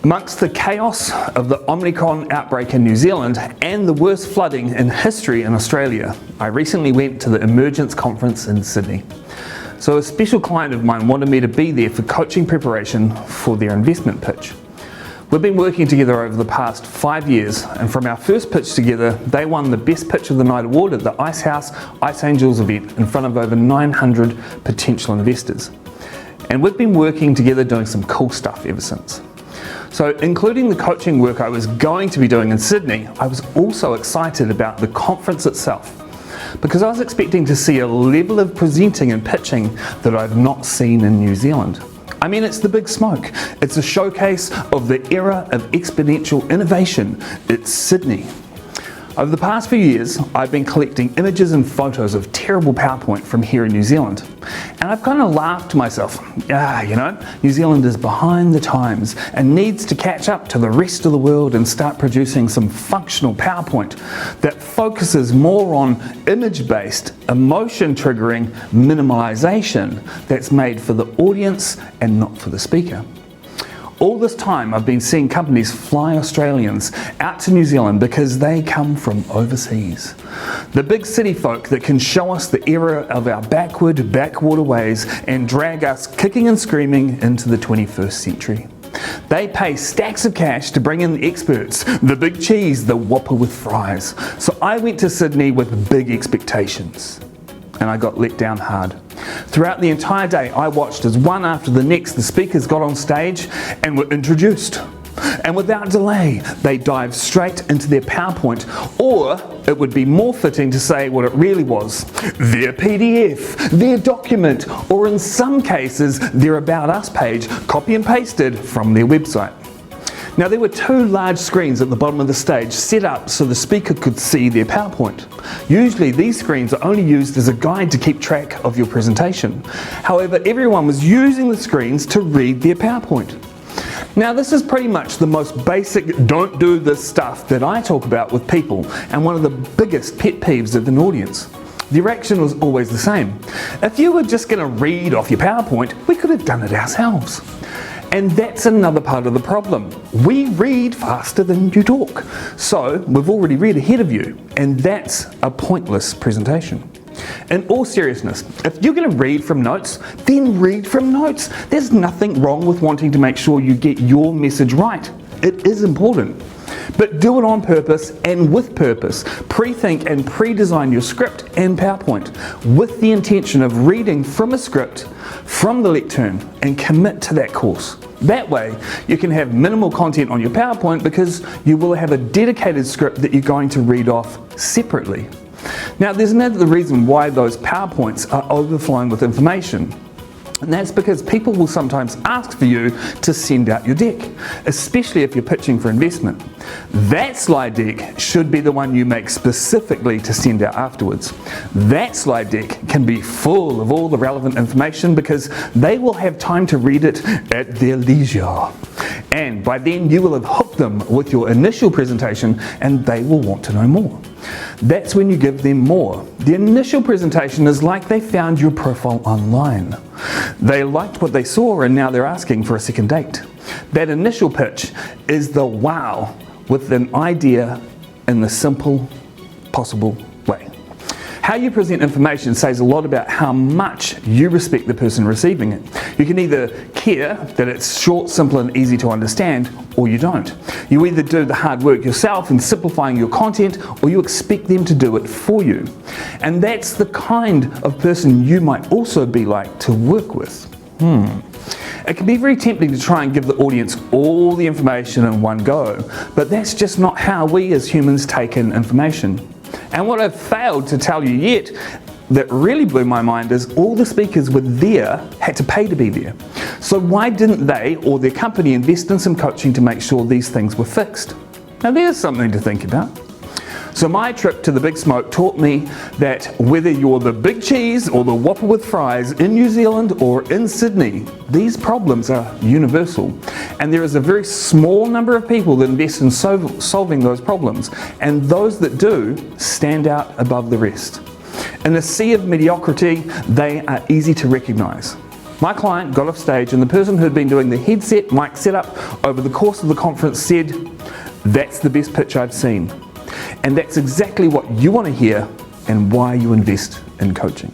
Amongst the chaos of the Omicron outbreak in New Zealand and the worst flooding in history in Australia, I recently went to the Emergence conference in Sydney. So a special client of mine wanted me to be there for coaching preparation for their investment pitch. We've been working together over the past 5 years, and from our first pitch together, they won the Best Pitch of the Night award at the Ice House Ice Angels event in front of over 900 potential investors. And we've been working together doing some cool stuff ever since. So including the coaching work I was going to be doing in Sydney, I was also excited about the conference itself, because I was expecting to see a level of presenting and pitching that I've not seen in New Zealand. I mean, it's the big smoke. It's a showcase of the era of exponential innovation. It's Sydney. Over the past few years, I've been collecting images and photos of terrible PowerPoint from here in New Zealand. And I've kind of laughed to myself, New Zealand is behind the times and needs to catch up to the rest of the world and start producing some functional PowerPoint that focuses more on image-based, emotion-triggering minimization that's made for the audience and not for the speaker. All this time I've been seeing companies fly Australians out to New Zealand because they come from overseas. The big city folk that can show us the era of our backwater ways and drag us kicking and screaming into the 21st century. They pay stacks of cash to bring in the experts, the big cheese, the whopper with fries. So I went to Sydney with big expectations, and I got let down hard. Throughout the entire day, I watched as one after the next the speakers got on stage and were introduced. And without delay, they dived straight into their PowerPoint, or it would be more fitting to say what it really was: their PDF, their document, or in some cases, their About Us page, copy and pasted from their website. Now, there were 2 large screens at the bottom of the stage set up so the speaker could see their PowerPoint. Usually these screens are only used as a guide to keep track of your presentation. However, everyone was using the screens to read their PowerPoint. Now, this is pretty much the most basic don't do this stuff that I talk about with people, and one of the biggest pet peeves of an audience. The reaction was always the same. If you were just going to read off your PowerPoint, we could have done it ourselves. And that's another part of the problem. We read faster than you talk. So we've already read ahead of you, and that's a pointless presentation. In all seriousness, if you're going to read from notes, then read from notes. There's nothing wrong with wanting to make sure you get your message right. It is important. But do it on purpose and with purpose. Pre-think and pre-design your script and PowerPoint with the intention of reading from a script from the lectern and commit to that course. That way you can have minimal content on your PowerPoint because you will have a dedicated script that you're going to read off separately. Now, there's another reason why those PowerPoints are overflowing with information. And that's because people will sometimes ask for you to send out your deck, especially if you're pitching for investment. That slide deck should be the one you make specifically to send out afterwards. That slide deck can be full of all the relevant information because they will have time to read it at their leisure. And by then you will have hooked them with your initial presentation and they will want to know more. That's when you give them more. The initial presentation is like they found your profile online. They liked what they saw and now they're asking for a second date. That initial pitch is the wow with an idea in the simple possible way. How you present information says a lot about how much you respect the person receiving it. You can either care that it's short, simple and easy to understand, or you don't. You either do the hard work yourself in simplifying your content, or you expect them to do it for you. And that's the kind of person you might also be like to work with. It can be very tempting to try and give the audience all the information in one go, but that's just not how we as humans take in information. And what I've failed to tell you yet that really blew my mind is all the speakers were there had to pay to be there. So why didn't they or their company invest in some coaching to make sure these things were fixed? Now there's something to think about. So my trip to the Big Smoke taught me that whether you're the big cheese or the whopper with fries in New Zealand or in Sydney, these problems are universal. And there is a very small number of people that invest in solving those problems. And those that do stand out above the rest. In a sea of mediocrity, they are easy to recognize. My client got off stage and the person who had been doing the headset mic setup over the course of the conference said, "That's the best pitch I've seen." And that's exactly what you want to hear and why you invest in coaching.